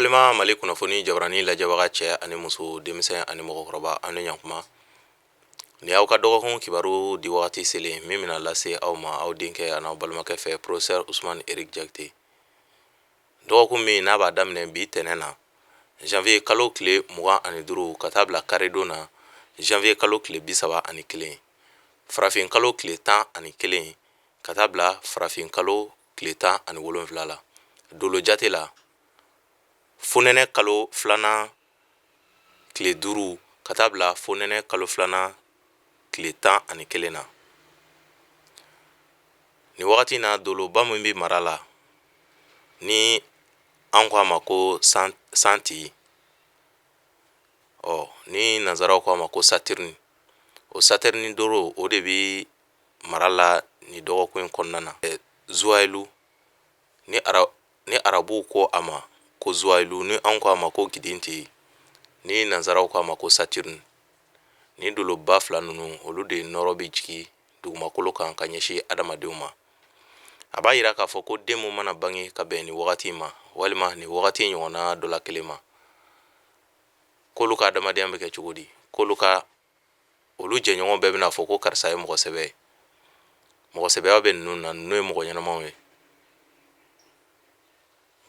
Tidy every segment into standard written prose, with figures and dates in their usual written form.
balima mali kunnafoni jabarani lajɛbaga cɛ ani muso denmisɛn ani mɔgɔkɔrɔba an ni ɲakuma ni aw ka dɔgɔkun kibaru di wagati selen min bɛna lase aw ma aw denkɛ an'aw balimakɛ fɛ professeur Usman Erik Jakite. Dɔgɔkun min n'a b'a daminɛ bi tɛnɛn na janvier kalo tile 25 ka taa bila karedon na janvier kalo tile 31 farafin kalo tile 11 ka taa bila farafin kalo tile 17 la dolo jate la fonɛnɛ kalo filanan tile 5 ka taa bila fonɛnɛ kalo filanan tile 11 na. Ni wagati na doloba min bi mara la ni an ko a ma ko santi ni nazaraw ko a ma ko Saturne. O Saturne doro o de bi mara la ni dɔgɔkun kɔnɔna na. Zuwailu ni arabu ko a ma ko Zuwailu, ni an ko a ma ko Gidinti, ni nazaraw ko a ma ko Saturne. Ni doloba fila ninnu olu de nɔrɔ bi jigi dugumakolo kan ka ɲɛsin adamadenw ma. A b'a yira k'a fɔ ko den mun mana bange ka bɛn ni wagati ma walima ni wagati ɲɔgɔnna dɔ la kelen ma, k'olu ka adamadenya bɛ kɛ cogo di, olu jɛɲɔgɔn bɛɛ bɛna fɔ ko karisa ye mɔgɔ sɛbɛ ye. Mɔgɔ sɛbɛya bɛ ninnu na, ninnu ye mɔgɔ ɲɛnamaw ye.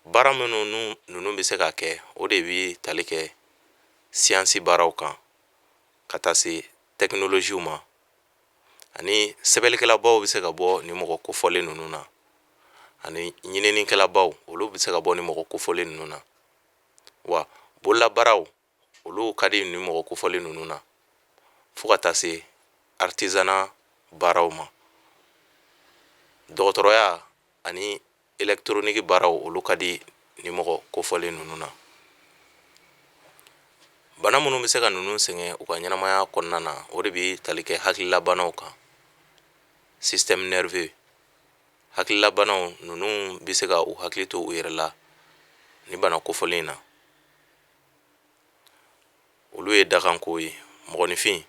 Baara minnu ninnu bɛ se ka kɛ o de bi tali kɛ siyansi baaraw kan ka taa se tɛkinoloziw ma, ani sɛbɛnnikɛlabaw bɛ se ka bɔ ni mɔgɔ kofɔlen ninnu na, ani ɲininikɛlabaw olu bɛ se ka bɔ ni mɔgɔ kofɔlen ninnu na, wa bololabaaraw olu ka di ni mɔgɔ kofɔlen ninnu na, fo ka taa se artisanat baaraw ma. Dɔgɔtɔrɔya ani électronique baaraw olu ka di ni mɔgɔ kofɔlen ninnu na. Bana minnu bɛ se ka ninnu sɛgɛn u ka ɲɛnamaya kɔnɔna na o de bi tali kɛ hakililabanaw kan. Système nerveux, hakililabanaw ninnu bɛ se ka u hakili to u yɛrɛ la ni bana kofɔlen na. Olu ye dakanko ye. Mɔgɔninfin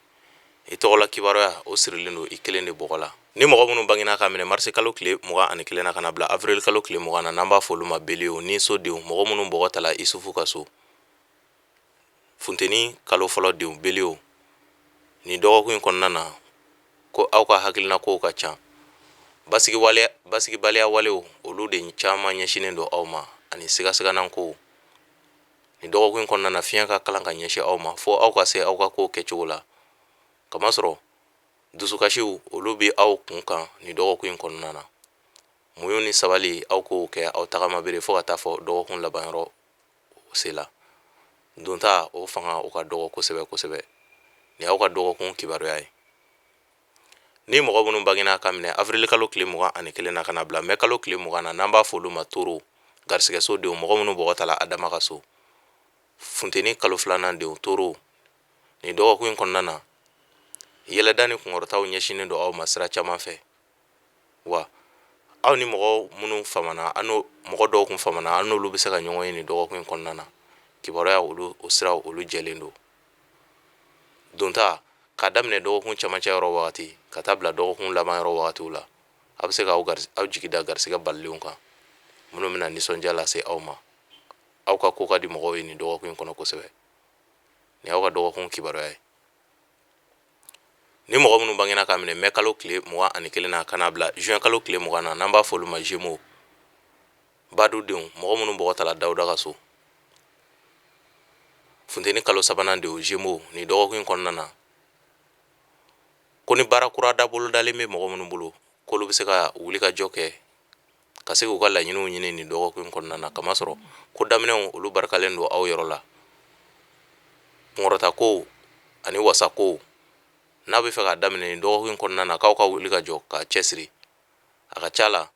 i tɔgɔla kibaruya o sirilen don i kelen de bɔgɔ la. Ni mɔgɔ minnu bangena ka minɛ mars kalo tile 21 na ka na bila avril kalo tile 20 na n'an b'a fɔ olu ma belew ni sodenw, mɔgɔ minnu bɔgɔ tala Isufu ka so. Funteni kalo fɔlɔ denw belew, ni dɔgɔkun kɔnɔna na ko aw ka hakilina kow ka ca. Basigibaliya walew olu de caman ɲɛsinen don aw ma ani sigasigana kow. Ni dɔgɔkun kɔnɔna na fiɲɛ ka kalan ka ɲɛsin aw ma fo aw ka se aw ka kow kɛcogo la. Kamasɔrɔ dusukasiw olu bi aw kun kan ni dɔgɔkun kɔnɔna na. Muɲu ni sabali aw k'o kɛ aw tagama bere fo ka taa fɔ dɔgɔkun labanyɔrɔ sela. Donta o fanga o ka dɔgɔ kosɛbɛ kosɛbɛ. Ni aw ka dɔgɔkun kibaruya ye. Ni mɔgɔ minnu bangena ka minɛ avril kalo tile 21 na ka na bila mai kalo tile 20 na n'an b'a fɔ olu ma toro, garisigɛso denw, mɔgɔ minnu bɔgɔ tala Adama ka so. Funteni kalo filanan denw toro, ni dɔgɔkun kɔnɔna na yɛlɛda ni kunkɔrɔtaw ɲɛsinen don aw ma sira caman fɛ. Wa aw ni mɔgɔ minnu famana, mɔgɔ dɔw kun famana, an n'olu bɛ se ka ɲɔgɔn ye ni dɔgɔkun kɔnɔna na. Kibaruya o siraw olu jɛlen don. Donta k'a daminɛ dɔgɔkun camancɛ yɔrɔ wagati ka taa bila dɔgɔkun laban yɔrɔ wagatiw la, a bɛ se ka aw jigida garisigɛ balilenw kan minnu bɛna nisɔndiya lase aw ma. Aw ka ko ka di mɔgɔw ye ni dɔgɔkun kɔnɔ kosɛbɛ. Ni aw ka dɔgɔkun kibaruya ye. Ni mɔgɔ minnu bangena ka minɛ mai kalo tile 21 na ka na bila juin kalo tile 20 na n'an b'a fɔ olu ma Gémeaux, badudenw, mɔgɔ minnu bɔgɔ tala Dawuda ka so. Funteni kalo sabanan denw Gémeaux, ni dɔgɔkun kɔnɔna na ko ni baara kura dabolodalen bɛ mɔgɔ minnu bolo k'olu bɛ se ka wulikajɔ kɛ ka se k'u ka laɲiniw ɲini ni dɔgɔkun kɔnɔna na. Kamasɔrɔ ko daminɛw olu barikalen don aw yɔrɔ la. Kunkɔrɔta ko ani wasa ko n'a bɛ fɛ ka daminɛ ni dɔgɔkun kɔnɔna na k'aw ka wulikajɔ ka cɛsiri, a ka ca la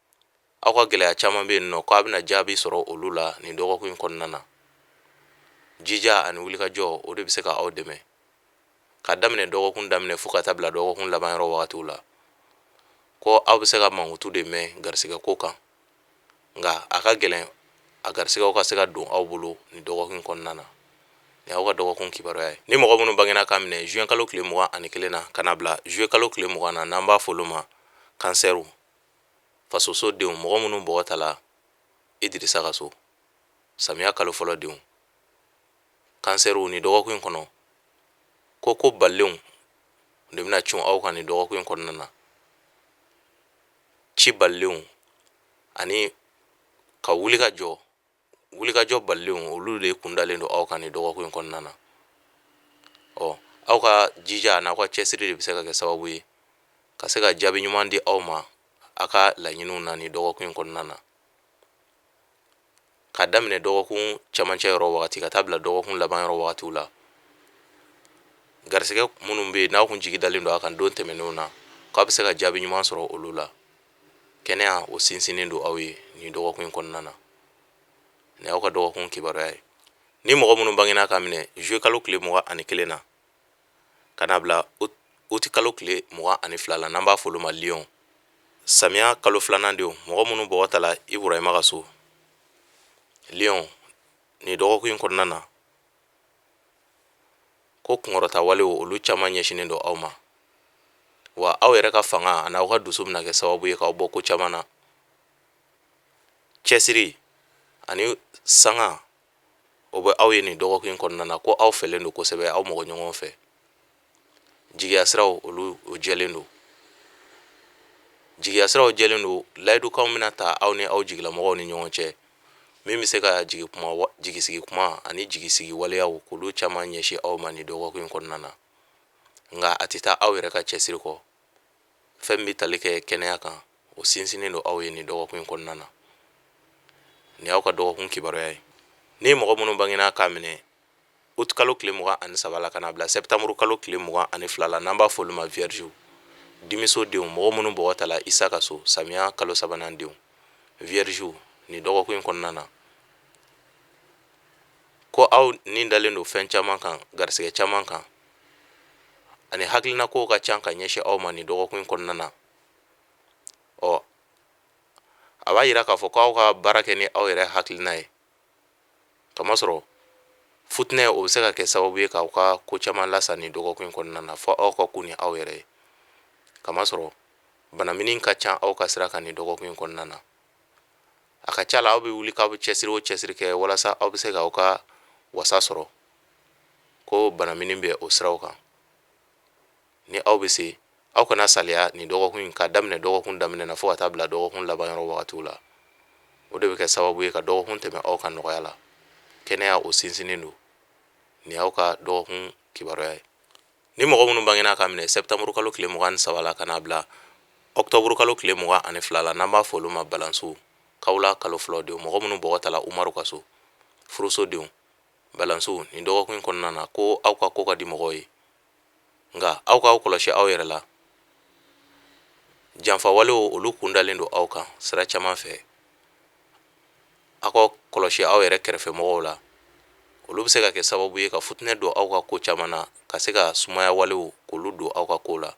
aw ka gɛlɛya caman bɛ yen nɔ k'a bɛna jaabi sɔrɔ olu la ni dɔgɔkun kɔnɔna na. Jija ani wulikajɔ o de bɛ se ka aw dɛmɛ ka daminɛ dɔgɔkun daminɛ fo ka taa bila dɔgɔkun laban yɔrɔ wagatiw la. Ko aw bɛ se ka mankutu de mɛn garisigɛ ko kan, nka a ka gɛlɛn a garisigɛw ka se ka don aw bolo ni dɔgɔkun kɔnɔna na. Ni aw ka dɔgɔkun kibaruya ye. Ni mɔgɔ minnu bangena ka minɛ juin kalo tile 21 na ka na bila juillet kalo tile 20 na n'an b'a fɔ olu ma kansɛriw, fasoso denw, mɔgɔ minnu bɔgɔ tala Idirisa ka so. samiya kalo fɔlɔ denw kansɛriw ni dɔgɔkun kɔnɔ ko balilenw de bɛna cun aw kan ni dɔgɔkun kɔnɔna na ci balilenw ani ka wulikajɔ balilenw olu de kundalen don aw kan ni dɔgɔkun kɔnɔna na aw ka jija n'aw ka cɛsiri de bɛ se ka kɛ sababu ye ka se ka jaabi ɲuman di aw ma a ka laɲiniw na ni dɔgɔkun kɔnɔna na ka daminɛ dɔgɔkun camancɛ yɔrɔ wagati ka taa bila dɔgɔkun laban yɔrɔ wagatiw la garisɛgɛ minnu bɛ yen n'aw kun jigi dalen don a kan don tɛmɛnenw na k'aw bɛ se ka jaabi ɲuman sɔrɔ olu la kɛnɛya o sinsinnen don aw ye ni dɔgɔkun kɔnɔna na ni aw ka dɔgɔkun kibaruya ye ni mɔgɔ minnu bangena ka minɛ juwe kalo tile 21 na ka na bila uti kalo tile 22 la n'an b'a fɔ olu ma lion samiya kalo filanan denw mɔgɔ minnu bɔgɔ tala Iburahima ka so lion ni dɔgɔkun kɔnɔna na ko kunkɔrɔta walew olu caman ɲɛsinen don aw ma wa aw yɛrɛ ka fanga ani aw ka dusu bɛna kɛ sababu ye k'aw bɔ ko caman na cɛsiri ani sanga o bɛ aw ye nin dɔgɔkun kɔnɔna na ko aw fɛlen don kosɛbɛ aw mɔgɔ ɲɔgɔn fɛ jigiya siraw olu o jɛlen don jigiya siraw jɛlen don layidukanw bɛna ta aw ni aw jigilamɔgɔw ni ɲɔgɔn cɛ min bɛ se ka jigisigi kuma ani jigisigi waleyaw k'olu caman ɲɛsin aw ma nin dɔgɔkun kɔnɔna na nka a tɛ taa aw yɛrɛ ka cɛsiri kɔ fɛn min bɛ tali kɛ kɛnɛya kan o sinsinnen don aw ye nin dɔgɔkun kɔnɔna na ni aw ka dɔgɔkun kibaruya ye ni mɔgɔ minnu bangena k'a minɛ ut kalo tile 23 la ka na bila sɛptamuru kalo tile 22 la n'an b'a fɔ olu ma viergew dimiso denw mɔgɔ minnu bɔgɔ tala Isa ka so samiya kalo 3nan denw viergew ni dɔgɔkun kɔnɔna na ko aw ni dalen don fɛn caman kan garisɛgɛ caman kan ani hakilina kow ka can ka ɲɛsin aw ma nin dɔgɔkun kɔnɔna na a b'a yira k'a fɔ ko aw ka baara kɛ ni aw yɛrɛ hakilina ye kamasɔrɔ futinɛ o bɛ se ka kɛ sababu ye k'aw ka ko caman lasa nin dɔgɔkun kɔnɔna na fɔ aw ka kun ni aw yɛrɛ ye kamasɔrɔ banamini ka can aw ka sira kan nin dɔgɔkun kɔnɔna na a ka ca la aw bɛ wuli k'aw bɛ cɛsiri o cɛsiri kɛ walasa aw bɛ se k'aw ka wasa sɔrɔ ko banamini bɛ o siraw kan ni aw bɛ se aw kana saliya nin dɔgɔkun ka daminɛ dɔgɔkun daminɛ na fo ka taa bila dɔgɔkun laban yɔrɔ wagatiw la o de bɛ kɛ sababu ye ka dɔgɔkun tɛmɛ aw ka nɔgɔya la kɛnɛya o sinsinnen don ni aw ka dɔgɔkun kibaruya ye ni mɔgɔ minnu bangena ka minɛ sɛptamuru kalo tile 23 la ka na bila ɔktɔburu kalo tile 22 la n'an b'a fɔ olu ma balanso kawula kalo fɔlɔ denw mɔgɔ minnu bɔgɔ tala Umaru ka so furuso denw balanso nin dɔgɔkun kɔnɔna na ko aw ka ko ka di mɔgɔw ye nka aw k'aw kɔlɔsi aw yɛrɛ la janfa walew olu kundalen don aw kan sira caman fɛ aw ka kɔlɔsi aw yɛrɛ kɛrɛfɛ mɔgɔw la olu bɛ se ka kɛ sababu ye ka futinɛ don aw ka ko caman na ka se ka sumaya walew k'olu don aw ka ko la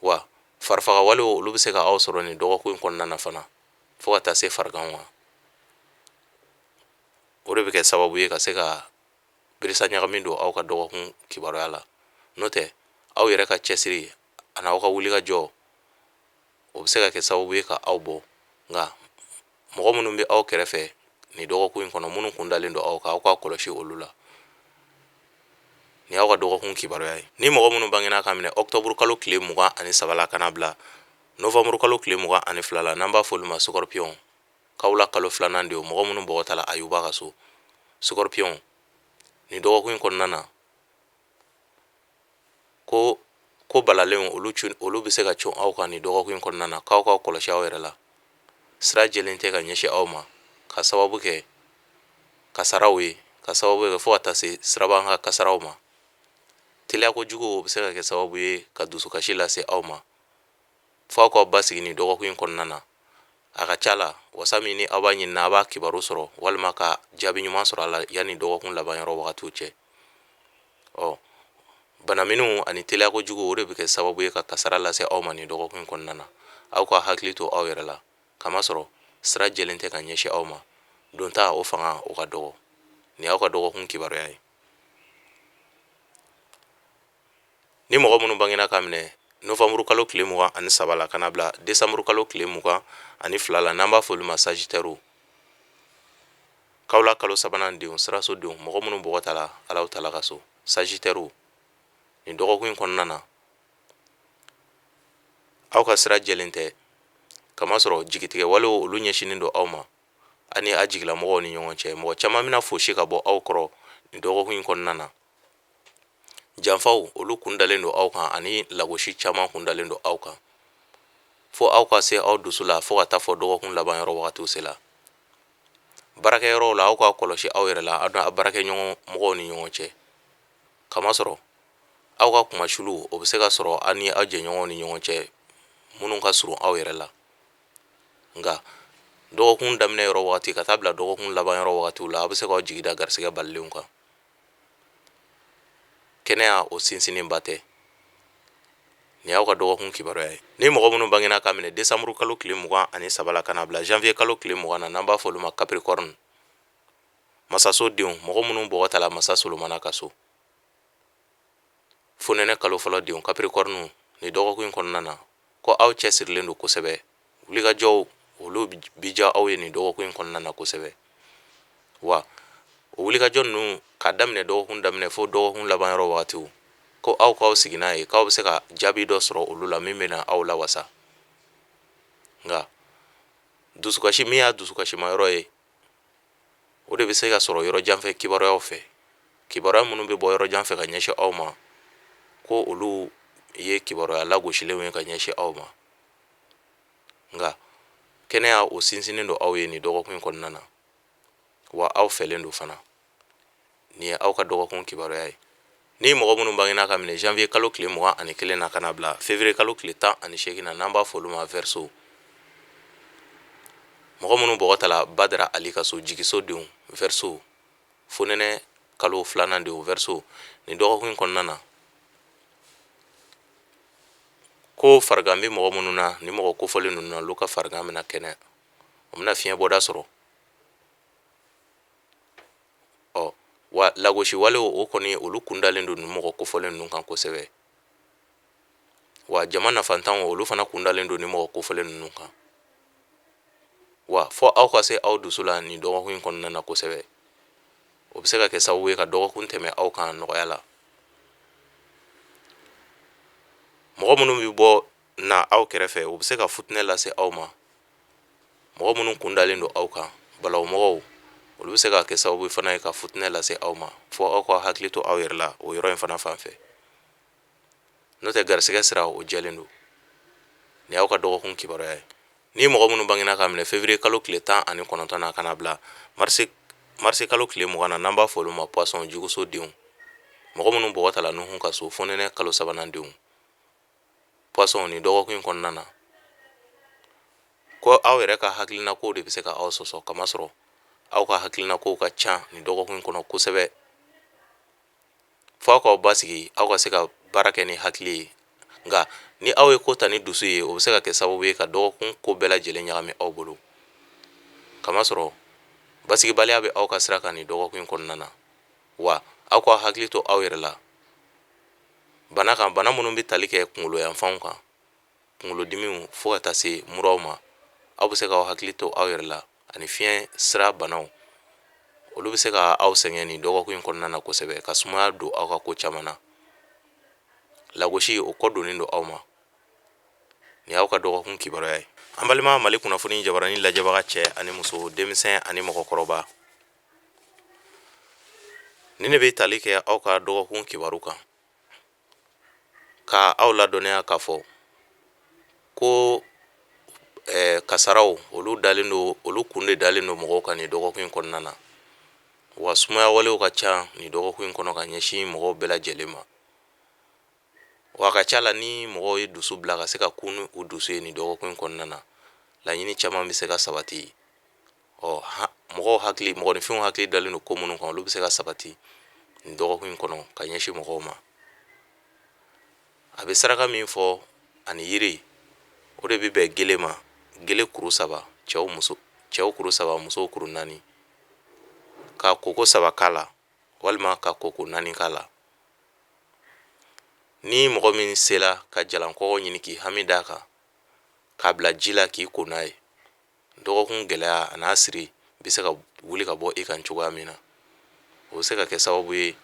wa farifaga walew olu bɛ se ka aw sɔrɔ nin dɔgɔkun kɔnɔna na fana fo ka taa se fariganw ma o de bɛ kɛ sababu ye ka se ka birisa ɲagami don aw ka dɔgɔkun kibaruya la n'o tɛ aw yɛrɛ ka cɛsiri ani aw ka wulikajɔ o bɛ se ka kɛ sababu ye ka aw bɔ nka mɔgɔ minnu bɛ aw kɛrɛfɛ nin dɔgɔkun kɔnɔ minnu kundalen don aw kan aw ka kɔlɔsi olu la ni aw ka dɔgɔkun kibaruya ye ni mɔgɔ minnu bangena ka minɛ ɔktɔburu kalo tile 23 la ka na bila nɔvɛmburu kalo tile 22 la n'an b'a fɔ olu ma skorpiyɔn kawula kalo 2nan denw mɔgɔ minnu bɔgɔ tala Ayuba ka so skorpiyɔn nin dɔgɔkun kɔnɔna na ko balalenw olu bɛ se ka cun aw kan nin dɔgɔkun kɔnɔna na k'aw ka kɔlɔsi aw yɛrɛ la sira jɛlen tɛ ka ɲɛsin aw ma ka sababu kɛ kasaraw ye ka sababu kɛ fo ka taa se siraban ka kasaraw ma teliya kojugu bɛ se ka kɛ sababu ye ka dusukasi lase aw ma fo aw k'aw basigi nin dɔgɔkun kɔnɔna na a ka ca la wasa min ni aw b'a ɲini na a b'a kibaru sɔrɔ walima ka jaabi ɲuman sɔrɔ a la yanni dɔgɔkun laban yɔrɔ wagatiw cɛ banaminiw ani teliya kojugu o de bɛ kɛ sababu ye ka kasara lase aw ma nin dɔgɔkun kɔnɔna na aw ka hakili to aw yɛrɛ la kamasɔrɔ sira jɛlen tɛ ka ɲɛsin aw ma don ta o fanga o ka dɔgɔ ni aw ka dɔgɔkun kibaruya ye ni mɔgɔ minnu bangena ka minɛ nɔvɛmburu kalo tile 23 la ka na bila desanburu kalo tile 22 la n'an b'a fɔ olu ma sagitɛriw kawla kalo sabanan denw siraso denw mɔgɔ minnu bɔgɔ tala alaw tala ka so sagitɛriw nin dɔgɔkun in kɔnɔna na aw ka sira jɛlen tɛ kamasɔrɔ jigitigɛ walew olu ɲɛsinin don aw ma ani a jigila mɔgɔw ni ɲɔgɔn cɛ mɔgɔ caman bɛna fosi ka bɔ aw kɔrɔ nin dɔgɔkun in kɔnɔna na janfaw olu kun dalen don aw kan ani lagosi caman kun dalen don aw kan fo aw ka se aw dusu la fo ka taa fɔ dɔgɔkun laban yɔrɔ wagatiw sela baarakɛyɔrɔw la aw ka kɔlɔsi aw yɛrɛ la aw n'a baarakɛɲɔgɔn mɔgɔw ni ɲɔgɔn cɛ kamasɔrɔ aw ka kumasulu o bɛ se ka sɔrɔ aw ni aw jɛɲɔgɔnw ni ɲɔgɔn cɛ minnu ka surun aw yɛrɛ la nka dɔgɔkun daminɛ yɔrɔ wagati ka taa bila dɔgɔkun laban yɔrɔ wagatiw la aw bɛ se k'aw jigida garisɛgɛ balilenw kan kɛnɛya o sinsinnenba tɛ nin y'aw ka dɔgɔkun kibaruya ye ni mɔgɔ minnu bangena ka minɛ desanburu kalo tile 23 la ka na bila janvier kalo tile 20 na n'an b'a fɔ olu ma capricorne masaso denw mɔgɔ minnu bɔgɔ tala masa solomana ka so fonɛnɛ kalo fɔlɔ denw capricorne ni dɔgɔkun kɔnɔna na ko aw cɛsirilen don kosɛbɛ wulikajɔw olu bi ja aw ye nin dɔgɔkun kɔnɔna na kosɛbɛ wa o wulikajɔ ninnu ka daminɛ dɔgɔkun daminɛ fo dɔgɔkun laban yɔrɔ wagatiw ko aw k'aw sigi n'a ye k'aw bɛ se ka jaabi dɔ sɔrɔ olu la min bɛna aw lawasa nka dusukasi min y'a dusukasima yɔrɔ ye o de bɛ se ka sɔrɔ yɔrɔ janfɛ kibaruyaw fɛ kibaruya minnu bɛ bɔ yɔrɔ janfɛ ka ɲɛsin aw ma ko olu ye kibaruya lagosilenw ye ka ɲɛsin aw ma nka kɛnɛya o sinsinnen don aw ye nin dɔgɔkun kɔnɔna na wa aw fɛlen don fana nin ye aw ka dɔgɔkun kibaruya ye ni mɔgɔ minnu bangena ka minɛ janvier kalo tile 21 na ka na bila février kalo tile 18 na n'an b'a fɔ olu ma verseau mɔgɔ minnu bɔgɔ tala badara ali ka so jigiso denw verseau fonɛnɛ kalo 2nan denw verseau nin dɔgɔkun kɔnɔna na ko farigan bɛ mɔgɔ minnu na ni mɔgɔ kofɔlen ninnu na olu ka farigan bɛna kɛnɛ o bɛna fiɲɛ bɔda sɔrɔ wa lagosi walew o kɔni olu kundalen don ni mɔgɔ kofɔlen ninnu kan kosɛbɛ wa jama nafantanw olu fana kundalen don ni mɔgɔ kofɔlen ninnu kan wa fɔ aw ka se aw dusu la nin dɔgɔkun kɔnɔna na kosɛbɛ o bɛ se ka kɛ sababu ye ka dɔgɔkun tɛmɛ aw kan nɔgɔya la mɔgɔ minnu bɛ bɔ na aw kɛrɛfɛ o bɛ se ka futinɛ lase aw ma mɔgɔ minnu kundalen don aw kan balawu mɔgɔw olu bɛ se ka kɛ sababu fana ye ka futinɛ lase aw ma fɔ aw ka hakili to aw yɛrɛ la o yɔrɔ in fana fan fɛ n'o tɛ garisɛgɛ sira o jɛlen don nin y'aw ka dɔgɔkun kibaruya ye ni mɔgɔ minnu bangena ka minɛ février kalo tile 19 na ka na bila mars kalo tile 20 na n'an b'a fɔ olu ma poisson juguso denw mɔgɔ minnu bɔgɔ tala nuhun ka so fonɛnɛ kalo 3nan denw poisson ni dɔgɔkun kɔnɔna na ko aw yɛrɛ ka hakilina kow de bɛ se ka aw sɔsɔ kamasɔrɔ aw ka hakilina kow ka ca ni dɔgɔkun kɔnɔ kosɛbɛ fo aw k'aw basigi aw ka se ka baara kɛ ni hakili ye nka ni aw ye ko ta ni dusu ye o bɛ se ka kɛ sababu ye ka dɔgɔkun ko bɛɛ lajɛlen ɲagami aw bolo kamasɔrɔ basigibaliya bɛ aw ka sira kan nin dɔgɔkun kɔnɔna na wa aw ka hakili to aw yɛrɛ la bana minnu bɛ tali kɛ kunkolo yanfanw kan kunkolodimiw fo ka taa se muraw ma aw bɛ se k'aw hakili to aw yɛrɛ la ani fiɲɛ sira banaw olu bɛ se ka aw sɛgɛn nin dɔgɔkun kɔnɔna na kosɛbɛ ka sumaya don aw ka ko caman na lagosi o kɔ donnen don aw ma nin y'aw ka dɔgɔkun kibaruya ye an balima mali kunnafoni jabaranin lajɛbaga cɛ ani muso denmisɛn ani mɔgɔkɔrɔba nin de bɛ tali kɛ aw ka dɔgɔkun kibaru kan ka aw ladɔnniya k'a fɔ ko kasaraw olu kun de dalen don mɔgɔw kan nin dɔgɔkun kɔnɔna na wa sumaya walew ka ca nin dɔgɔkun kɔnɔ ka ɲɛsin mɔgɔw bɛɛ lajɛlen ma wa a ka ca la ni mɔgɔw ye dusu bila ka se ka kun ni u dusu ye nin dɔgɔkun kɔnɔna na laɲini caman bɛ se ka sabati mɔgɔninfinw hakili dalen don ko minnu kan olu bɛ se ka sabati nin dɔgɔkun kɔnɔ ka ɲɛsin mɔgɔw ma a bɛ saraka min fɔ ani yiri o de bɛ bɛn gele ma gele kuru 3 cɛw kuru 3 musow kuru 4 ka koko 3 k'a la walima ka koko 4 k'a la ni mɔgɔ min sela ka jalankɔgɔ ɲini k'i hami d'a kan k'a bila ji la k'i ko n'a ye dɔgɔkun gɛlɛya a n'a siri bɛ se ka wuli ka bɔ i kan cogoya min na. O bɛ se ka kɛ sababu ye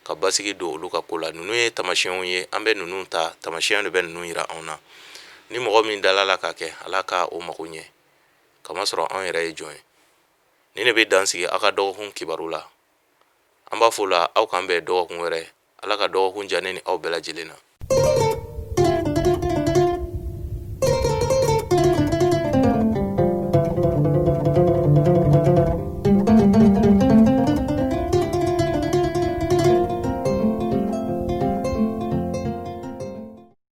ka basigi don olu ka ko la. Ninnu ye tamasiyɛnw ye, an bɛ ninnu ta, tamasiyɛn de bɛ ninnu yira anw na. Ni mɔgɔ min dala la ka kɛ, Ala ka o mago ɲɛ, kamasɔrɔ anw yɛrɛ ye jɔn ye. Ni ne bɛ dan sigi aw ka dɔgɔkun kibaru la. An b'a fɔ o la aw k'an bɛn dɔgɔkun wɛrɛ. Ala ka dɔgɔkun diya ne ni aw bɛɛ lajɛlen na.